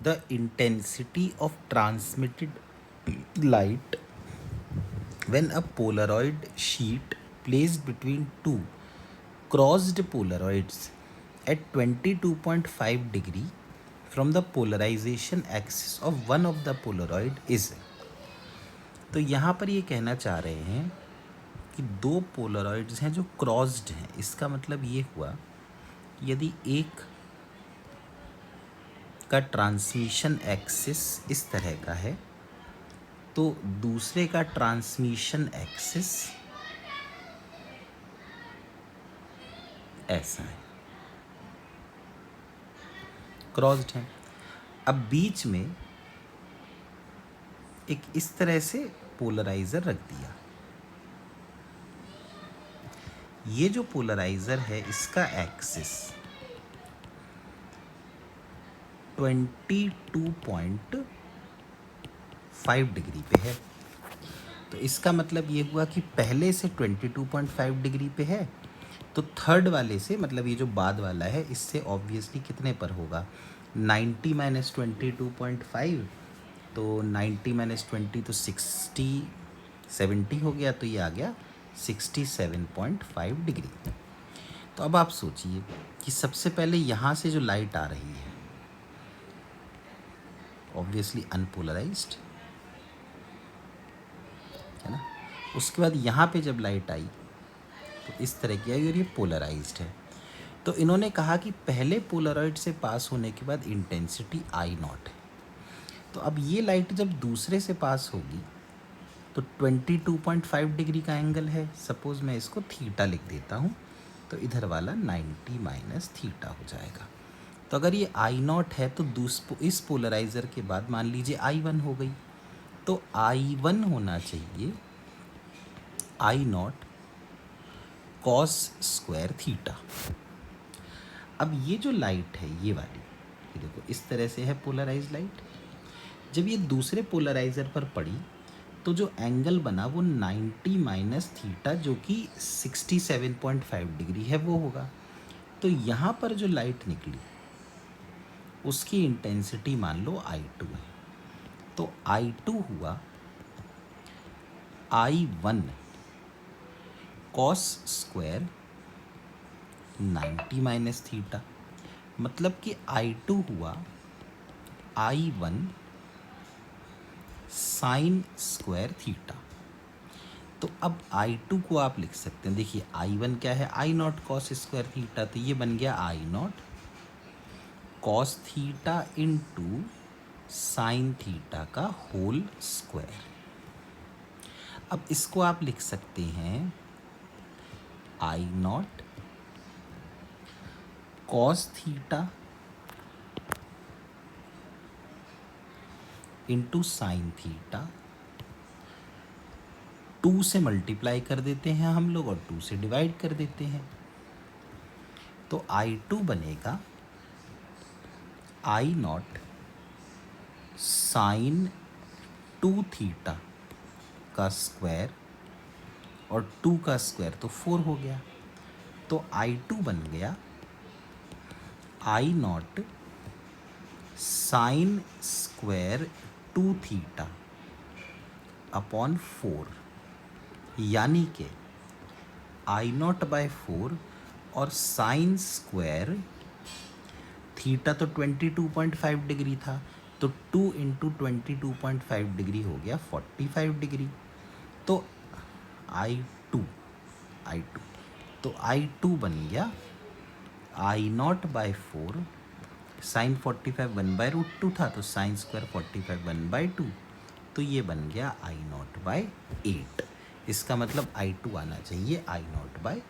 the intensity of transmitted light when a polaroid sheet placed between two crossed polaroids at 22.5 degree from the polarization axis of one of the polaroid is। तो यहाँ पर ये कहना चाह रहे हैं कि दो पोलरॉइड्स हैं जो क्रॉस्ड हैं। इसका मतलब ये हुआ कि यदि एक का ट्रांसमिशन एक्सिस इस तरह का है तो दूसरे का ट्रांसमिशन एक्सिस ऐसा है, क्रॉस्ड है। अब बीच में एक इस तरह से पोलराइजर रख दिया। ये जो पोलराइजर है इसका एक्सिस 22.5 डिग्री पे है। तो इसका मतलब ये हुआ कि पहले से 22.5 डिग्री पे है तो थर्ड वाले से, मतलब ये जो बाद वाला है, इससे ऑब्वियसली कितने पर होगा, 90 माइनस 22.5, तो 90 माइनस 20 तो 70 हो गया, तो ये आ गया 67.5 डिग्री। तो अब आप सोचिए कि सबसे पहले यहाँ से जो लाइट आ रही है ऑब्वियसली अनपोलराइज्ड है ना, उसके बाद यहाँ पे जब लाइट आई तो इस तरह की आई और ये पोलराइज्ड है। तो इन्होंने कहा कि पहले पोलरॉइड से पास होने के बाद इंटेंसिटी I नॉट है। तो अब ये लाइट जब दूसरे से पास होगी तो 22.5 डिग्री का एंगल है, सपोज़ मैं इसको थीटा लिख देता हूँ, तो इधर वाला 90 माइनस थीटा हो जाएगा। तो अगर ये I नॉट है तो इस पोलराइज़र के बाद मान लीजिए I1 हो गई, तो I1 होना चाहिए I not cos square theta. अब ये जो लाइट है ये वाली, ये देखो इस तरह से है पोलराइज लाइट, जब ये दूसरे पोलराइज़र पर पड़ी तो जो एंगल बना वो 90 माइनस थीटा जो कि 67.5 डिग्री है वो होगा। तो यहाँ पर जो लाइट निकली उसकी इंटेंसिटी मान लो I2 है, तो I2 हुआ I1 cos square 90 minus theta, मतलब कि I2 हुआ I1 साइन स्क्वायर थीटा। तो अब I2 को आप लिख सकते हैं, देखिए I1 क्या है, I not cos square theta, तो ये बन गया I not cos theta into sine theta का होल स्क्वायर। अब इसको आप लिख सकते हैं I not cos theta into sine theta, 2 से मल्टीप्लाई कर देते हैं हम लोग और 2 से डिवाइड कर देते हैं, तो I2 बनेगा I नॉट साइन 2 थीटा का स्क्वायर और 2 का स्क्वायर तो 4 हो गया, तो I2 बन गया I not sine square 2 theta upon 4, यानी कि I नॉट बाय 4 और साइन स्क्वायर थीटा तो 22.5 डिग्री था, तो 2 इंटू 22.5 डिग्री हो गया 45 डिग्री। तो I2 तो I2 बन गया I नॉट बाय 4 साइन 45 1/√2 था, तो साइन स्क्वायर 45 1/2, तो ये बन गया I नॉट बाय 8। इसका मतलब I2 आना चाहिए I नॉट बाय